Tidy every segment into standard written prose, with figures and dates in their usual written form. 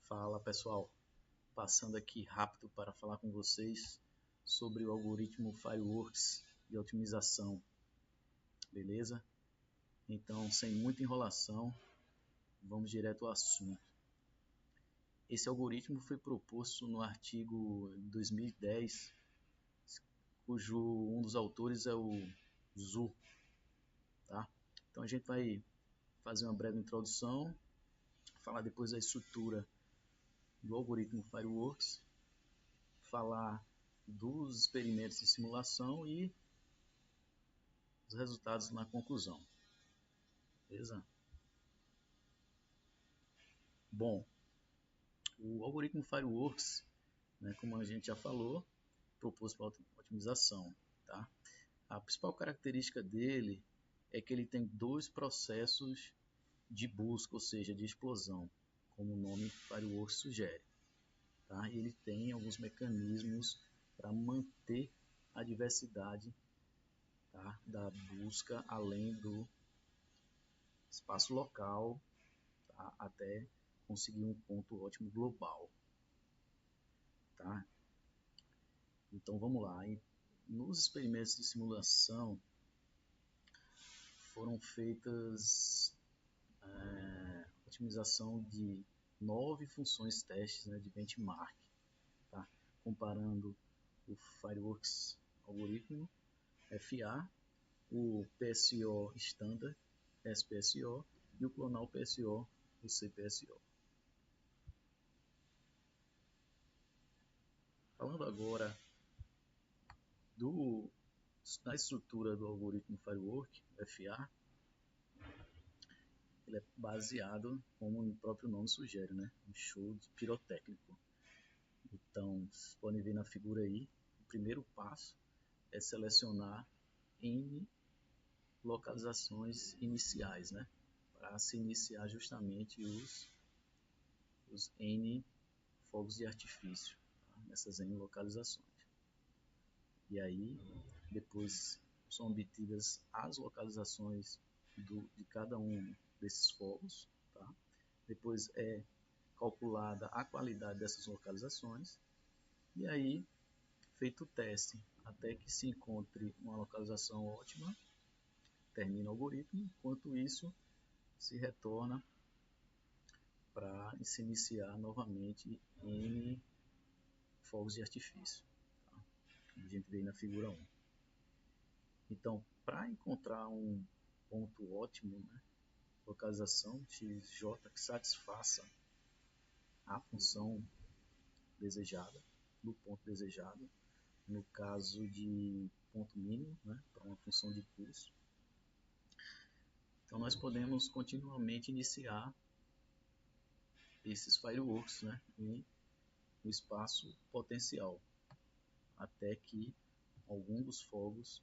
Fala pessoal, passando aqui rápido para falar com vocês sobre o algoritmo Fireworks de otimização, beleza? Então, sem muita enrolação, vamos direto ao assunto. Esse algoritmo foi proposto no artigo 2010, cujo um dos autores é o Zhu, tá? Então a gente vai fazer uma breve introdução, falar depois da estrutura do algoritmo Fireworks, falar dos experimentos de simulação e os resultados na conclusão. Beleza? Bom, o algoritmo Fireworks, né, como a gente já falou, proposto para otimização. Tá? A principal característica dele é que ele tem dois processos de busca, ou seja, de explosão, como o nome Fireworks sugere. Tá? Ele tem alguns mecanismos para manter a diversidade, tá, da busca além do espaço local, tá, até conseguir um ponto ótimo global. Tá? Então vamos lá. Nos experimentos de simulação foram feitas otimização de 9 funções testes, né, de benchmark, tá? Comparando o Fireworks algoritmo FA, o PSO Standard, SPSO, e o clonal PSO, o CPSO. Falando agora da estrutura do algoritmo Firework, FA, ele é baseado, como o próprio nome sugere, né, um show pirotécnico. Então, vocês podem ver na figura aí, o primeiro passo é selecionar N localizações iniciais, né, para se iniciar justamente os N fogos de artifício, tá, nessas N localizações. E aí, depois são obtidas as localizações de cada um desses fogos, tá? Depois é calculada a qualidade dessas localizações, e aí feito o teste até que se encontre uma localização ótima, termina o algoritmo. Enquanto isso, se retorna para se iniciar novamente em fogos de artifício, tá? Como a gente vê na figura 1. Então, para encontrar um ponto ótimo, né, localização XJ que satisfaça a função desejada, do ponto desejado, no caso de ponto mínimo, né, para uma função de curso. Então nós podemos continuamente iniciar esses fireworks, né, em um espaço potencial, até que algum dos fogos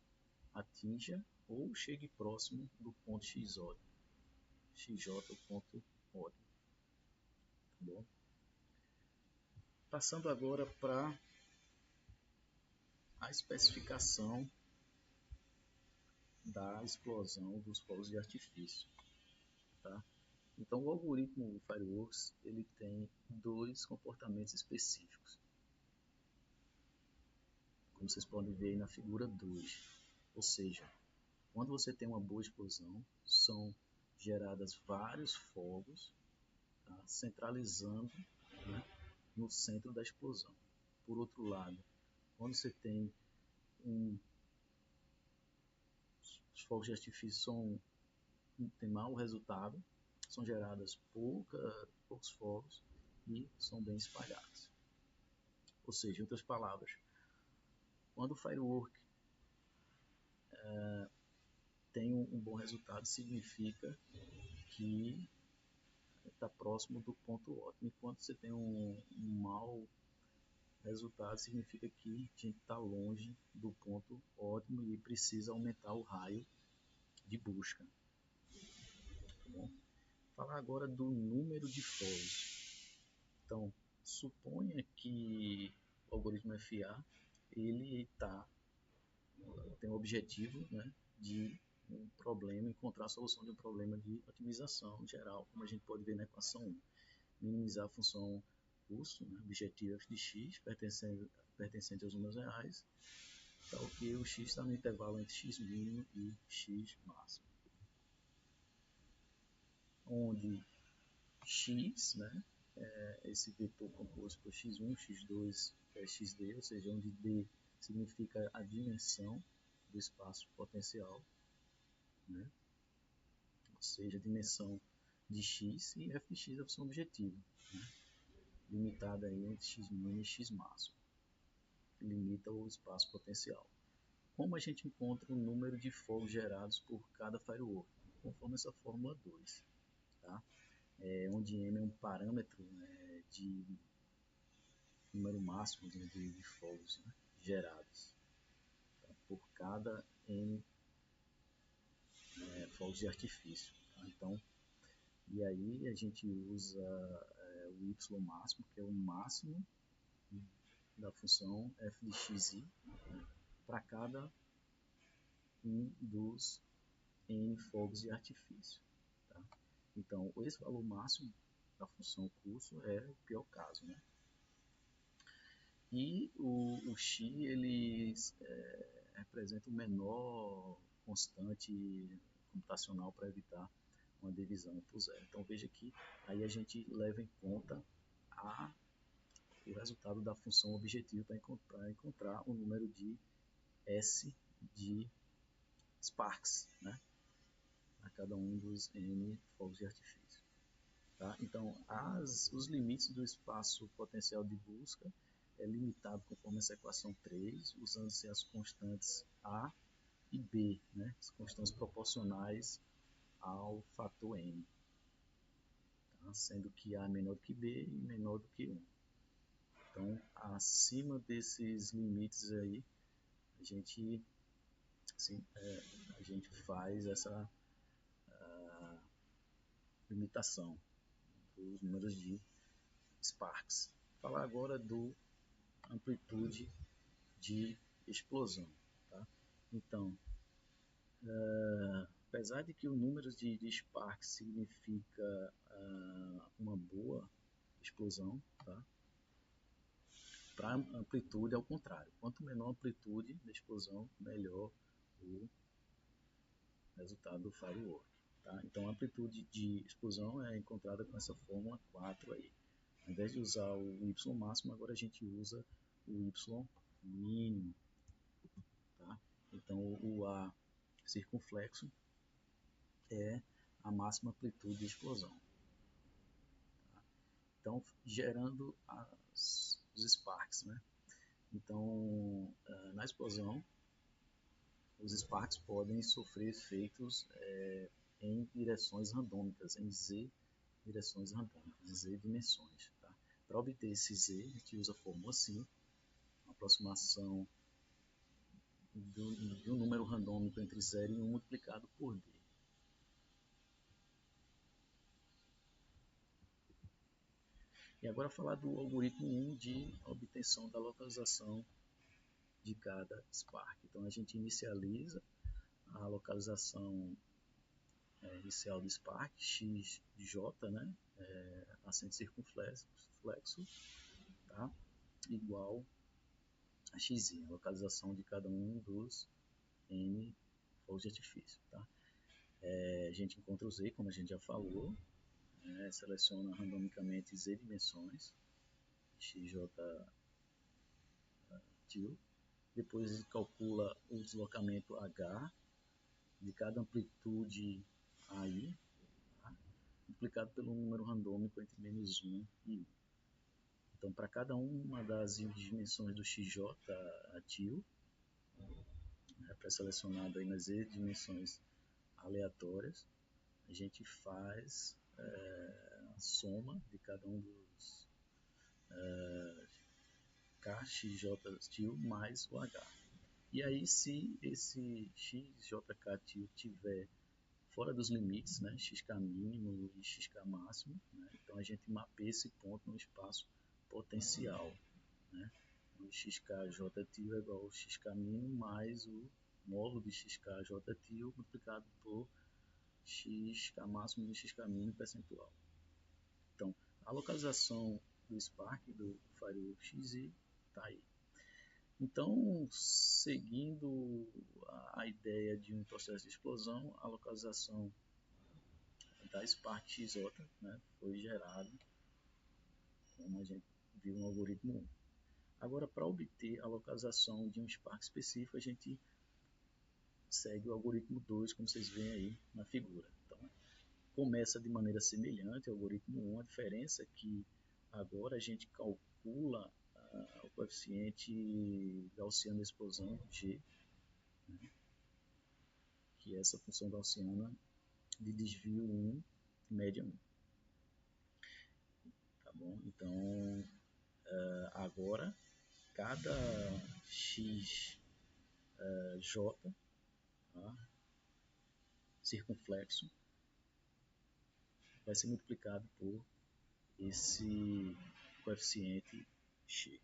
atinja ou chegue próximo do ponto XJ, o ponto ótimo. Tá bom? Passando agora para a especificação da explosão dos fogos de artifício. Tá? Então, o algoritmo Fireworks ele tem dois comportamentos específicos, como vocês podem ver aí na figura 2. Ou seja, quando você tem uma boa explosão, são geradas vários fogos, tá, centralizando, né, no centro da explosão. Por outro lado, quando você tem os fogos de artifício têm mau resultado, são geradas poucos fogos e são bem espalhados. Ou seja, em outras palavras, quando o firework tem um bom resultado, significa que está próximo do ponto ótimo. Enquanto você tem um mau resultado, significa que a gente está longe do ponto ótimo e precisa aumentar o raio de busca. Tá bom? Falar agora do número de fogos. Então, suponha que o algoritmo FA ele tem o objetivo, né, de um problema, encontrar a solução de um problema de otimização geral, como a gente pode ver na equação 1. Minimizar a função curso, né, objetivo f de x, pertencente aos números reais, tal que o x está no intervalo entre x mínimo e x máximo. Onde x, né, é esse vetor composto por x1, x2, xd, ou seja, onde d significa a dimensão do espaço potencial, né, ou seja, a dimensão de x, e f de x é a função objetiva, né, limitada aí entre x mínimo e x máximo, que limita o espaço potencial. Como a gente encontra o número de fogos gerados por cada firewall? Conforme essa fórmula 2, tá? Onde m é um parâmetro, né, de número máximo de fogos, né, gerados, tá? Por cada n fogos de artifício. Tá? Então, e aí a gente usa o y máximo, que é o máximo da função f de xi, né, para cada um dos n fogos de artifício. Tá? Então, esse valor máximo da função curso é o pior caso, né? E o x ele representa o menor constante computacional para evitar uma divisão por zero. Então veja que aí a gente leva em conta o resultado da função objetivo para encontrar o número de S de Sparks, né, a cada um dos n fogos de artifício. Tá? Então, os limites do espaço potencial de busca é limitado conforme essa equação 3, usando-se as constantes A e B, né? As constantes proporcionais ao fator n, tá? Sendo que A é menor do que B e menor do que 1. Então, acima desses limites aí, a gente, a gente faz essa limitação dos números de Sparks. Vou falar agora do amplitude de explosão. Tá? Então, apesar de que o número de Sparks significa uma boa explosão, tá? Para amplitude é o contrário. Quanto menor a amplitude da explosão, melhor o resultado do firework. Tá? Então, a amplitude de explosão é encontrada com essa fórmula 4 aí. Ao invés de usar o y máximo, agora a gente usa o y mínimo. Tá? Então, o A circunflexo é a máxima amplitude de explosão. Tá? Então, gerando os sparks. Né? Então, na explosão, os sparks podem sofrer efeitos em direções randômicas, em z direções randômicas, z dimensões. Tá? Para obter esse z, a gente usa a fórmula 5, uma aproximação de um número randômico entre 0 e 1 multiplicado por d. E agora falar do algoritmo 1 de obtenção da localização de cada Spark. Então a gente inicializa a localização inicial do Spark, xj, né, acento circunflexo, tá, igual a x, a localização de cada um dos n fogos de artifício. Tá? A gente encontra o z, como a gente já falou, seleciona randomicamente z dimensões, xj til, depois calcula o deslocamento h de cada amplitude AI, tá? Multiplicado pelo número randômico entre menos 1 e 1. Então, para cada uma das dimensões do xj til, pré-selecionado aí nas z dimensões aleatórias, a gente faz a soma de cada um dos kxj til mais o h. E aí, se esse xjk til tiver fora dos limites, né, xk mínimo e xk máximo, né, então a gente mapeia esse ponto no espaço potencial. Né? O xkj til é igual ao xk mínimo mais o módulo de xkj til multiplicado por xk máximo e xk mínimo percentual. Então, a localização do Spark, do Firewall XZ, está aí. Então, seguindo a ideia de um processo de explosão, a localização da Spark XJ, né, foi gerada, como a gente viu no algoritmo 1. Agora, para obter a localização de um Spark específico, a gente segue o algoritmo 2, como vocês veem aí na figura. Então, começa de maneira semelhante ao algoritmo 1, a diferença é que agora a gente calcula o coeficiente gaussiano da explosão, G, né, que é essa função gaussiana de desvio 1, média 1. Tá bom? Então, agora, cada xj, tá, circunflexo, vai ser multiplicado por esse coeficiente x.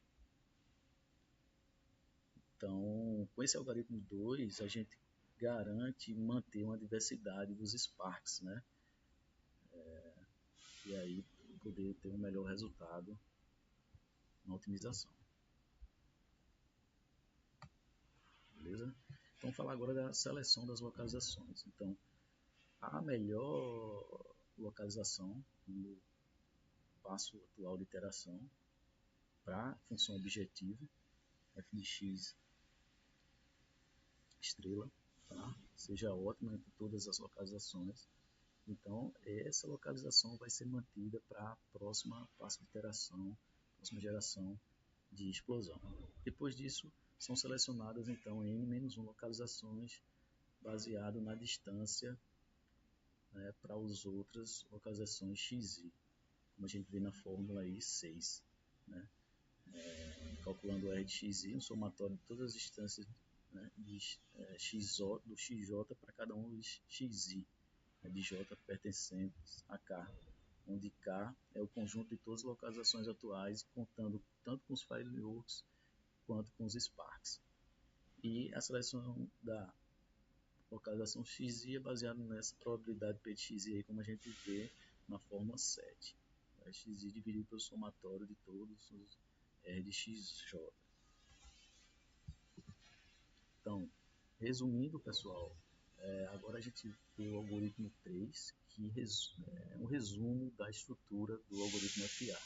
Então, com esse algoritmo 2, a gente garante manter uma diversidade dos Sparks, né? E aí poder ter um melhor resultado na otimização. Beleza? Então, vamos falar agora da seleção das localizações. Então, a melhor localização no passo atual de iteração para a função objetiva, f de x estrela, tá? Seja ótima em todas as localizações. Então, essa localização vai ser mantida para a próxima passo de iteração, próxima geração de explosão. Depois disso, são selecionadas então n-1 localizações baseado na distância, né, para as outras localizações xi, como a gente vê na fórmula aí 6. Né? Calculando o R de xi, um somatório de todas as distâncias, né, do xj para cada um dos xi, né, de j pertencentes a k, onde k é o conjunto de todas as localizações atuais, contando tanto com os fireworks quanto com os sparks. E a seleção da localização xi é baseada nessa probabilidade P de xi aí, como a gente vê na fórmula 7. É xi dividido pelo somatório de todos os R de xj. Então, resumindo, pessoal, agora a gente vê o algoritmo 3, que é um resumo da estrutura do algoritmo FA.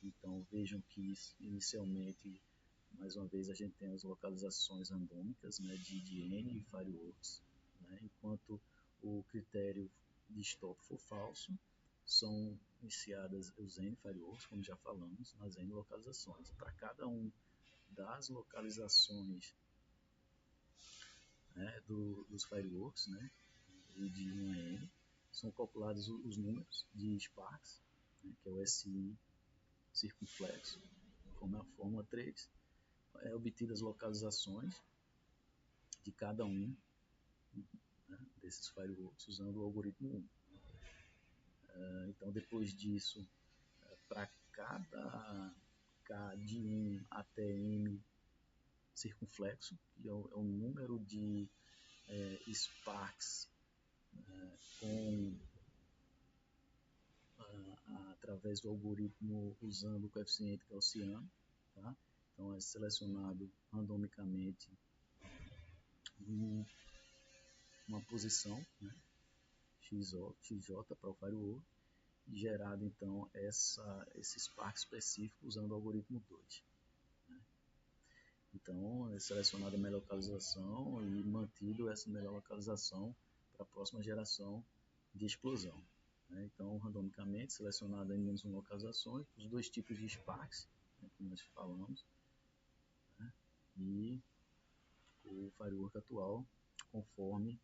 Então, vejam que inicialmente, mais uma vez, a gente tem as localizações randômicas, né, de N e fireworks, né, enquanto o critério de stop for falso, são iniciadas os N fireworks, como já falamos, nas N localizações. Para cada um das localizações, né, dos fireworks, né, e de 1 a N, são calculados os números de Sparks, né, que é o SI circunflexo, como é a fórmula 3, obtidas localizações de cada um, né, desses fireworks usando o algoritmo 1. Então, depois disso, para cada K de 1 até M circunflexo, que é o número de Sparks com através do algoritmo usando o coeficiente gaussiano, tá? Então é selecionado randomicamente uma posição, né, xj para o firewall, e gerado então esse Spark específico usando o algoritmo 2. Né? Então é selecionada a melhor localização e mantido essa melhor localização para a próxima geração de explosão. Né? Então, randomicamente, selecionado em menos uma localizações, os dois tipos de Sparks, né, que nós falamos, né? E o firework atual, conforme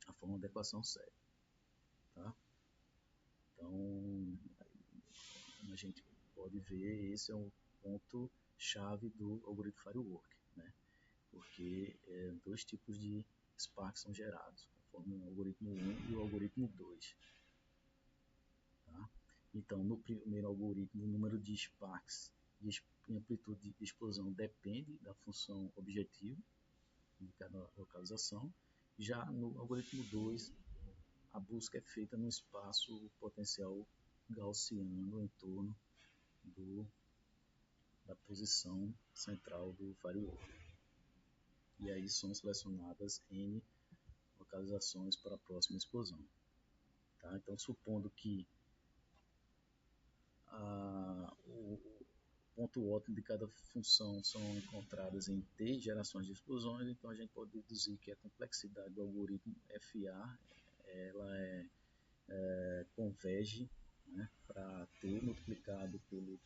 a forma de equação 7. Tá? Então, como a gente pode ver, esse é um ponto chave do algoritmo firework, né? Porque dois tipos de Sparks são gerados, conforme o algoritmo 1 e o algoritmo 2. Tá? Então, no primeiro algoritmo, o número de Sparks e amplitude de explosão depende da função objetivo de cada localização. Já no algoritmo 2, a busca é feita no espaço potencial gaussiano em torno posição central do firewall. E aí são selecionadas N localizações para a próxima explosão. Tá? Então, supondo que o ponto ótimo de cada função são encontradas em T gerações de explosões, então a gente pode deduzir que a complexidade do algoritmo FA ela converge, né, para T multiplicado pelo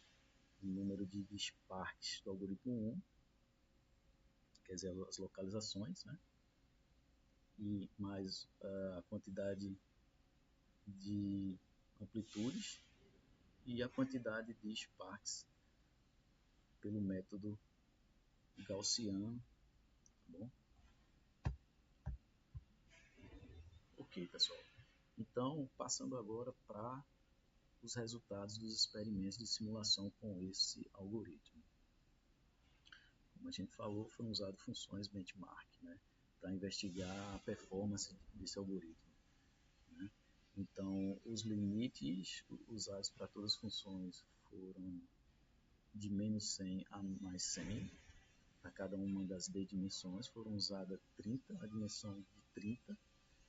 número de Sparks do algoritmo 1, quer dizer, as localizações, né, e mais a quantidade de amplitudes e a quantidade de Sparks pelo método gaussiano, tá bom? Ok, pessoal. Então, passando agora para os resultados dos experimentos de simulação com esse algoritmo. Como a gente falou, foram usadas funções benchmark, né, para investigar a performance desse algoritmo, né? Então, os limites usados para todas as funções foram de menos 100 a mais 100. Para cada uma das D dimensões foram usadas 30, a dimensão de 30.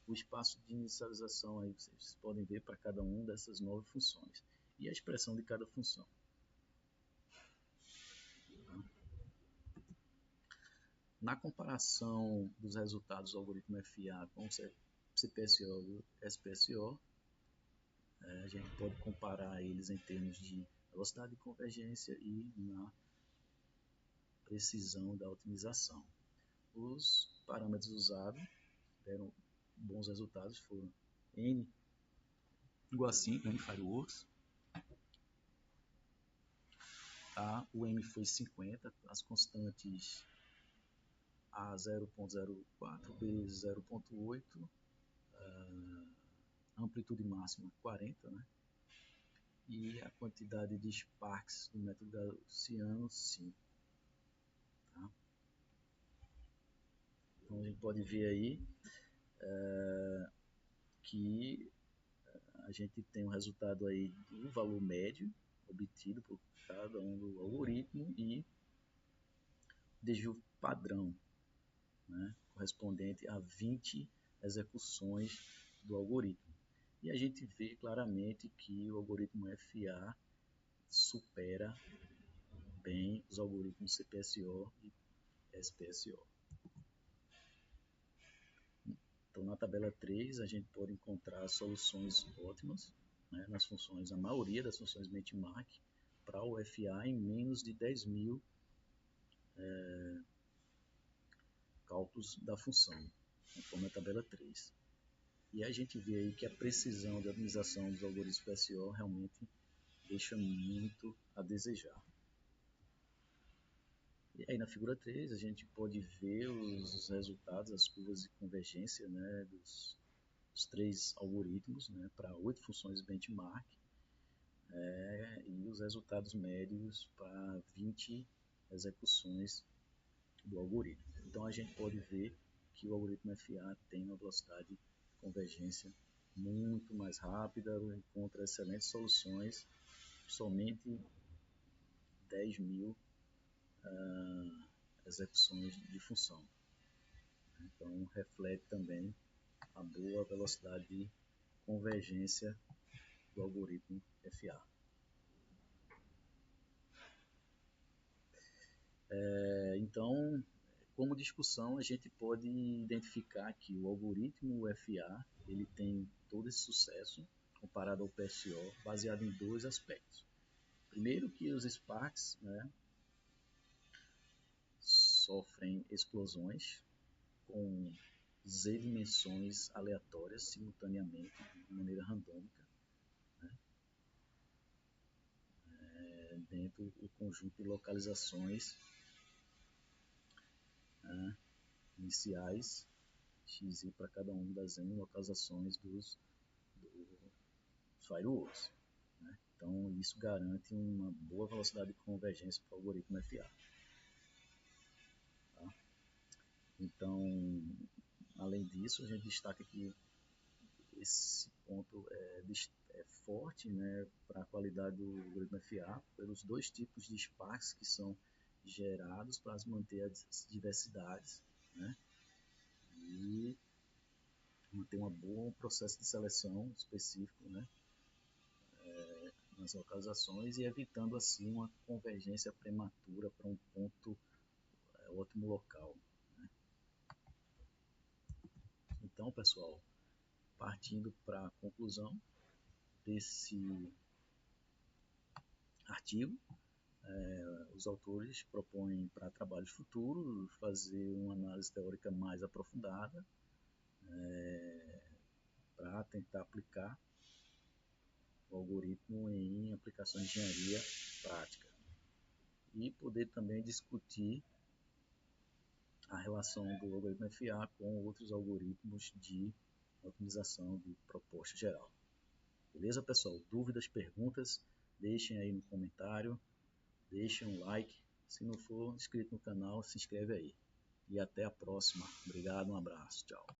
O espaço de inicialização aí vocês podem ver para cada uma dessas 9 funções. E a expressão de cada função. Na comparação dos resultados do algoritmo FA com o CPSO e o SPSO, a gente pode comparar eles em termos de velocidade de convergência e na precisão da otimização. Os parâmetros usados deram bons resultados, foram N igual a 5, N Fireworks. O M foi 50, as constantes A 0.04, B 0.8, amplitude máxima 40, né? E a quantidade de Sparks do método gaussiano 5. Tá? Então a gente pode ver aí que a gente tem um resultado aí do valor médio obtido por cada um do algoritmo e desvio padrão, né, correspondente a 20 execuções do algoritmo. E a gente vê claramente que o algoritmo FA supera bem os algoritmos CPSO e SPSO. Então, na tabela 3, a gente pode encontrar soluções ótimas, né, nas funções, a maioria das funções benchmark, para o FA em menos de 10.000 cálculos da função, conforme a tabela 3. E a gente vê aí que a precisão de otimização dos algoritmos PSO realmente deixa muito a desejar. E aí na figura 3 a gente pode ver os resultados, as curvas de convergência, né, dos 3 algoritmos, né, para 8 funções benchmark, e os resultados médios para 20 execuções do algoritmo. Então a gente pode ver que o algoritmo FA tem uma velocidade de convergência muito mais rápida, encontra excelentes soluções, somente 10.000 execuções de função. Então reflete também a boa velocidade de convergência do algoritmo FA. Então, como discussão, a gente pode identificar que o algoritmo FA ele tem todo esse sucesso comparado ao PSO, baseado em 2 aspectos. Primeiro, que os Sparks, né, sofrem explosões com Z dimensões aleatórias simultaneamente, de maneira randômica, né, dentro do conjunto de localizações, né, iniciais x para cada uma das N localizações dos firewalls. Né? Então, isso garante uma boa velocidade de convergência para o algoritmo FA. Tá? Então, além disso, a gente destaca que esse ponto é forte, né, para a qualidade do algoritmo FA, pelos 2 tipos de Sparks que são gerados para manter as diversidades, né? E manter um bom processo de seleção específico, né? Nas localizações e evitando assim uma convergência prematura para um ponto ótimo local, né? Então, pessoal, partindo para a conclusão desse artigo, os autores propõem para trabalhos futuros fazer uma análise teórica mais aprofundada, para tentar aplicar o algoritmo em aplicações de engenharia prática e poder também discutir a relação do algoritmo FA com outros algoritmos de otimização de proposta geral. Beleza, pessoal? Dúvidas, perguntas, deixem aí no comentário, deixem um like. Se não for inscrito no canal, se inscreve aí. E até a próxima. Obrigado, um abraço, tchau.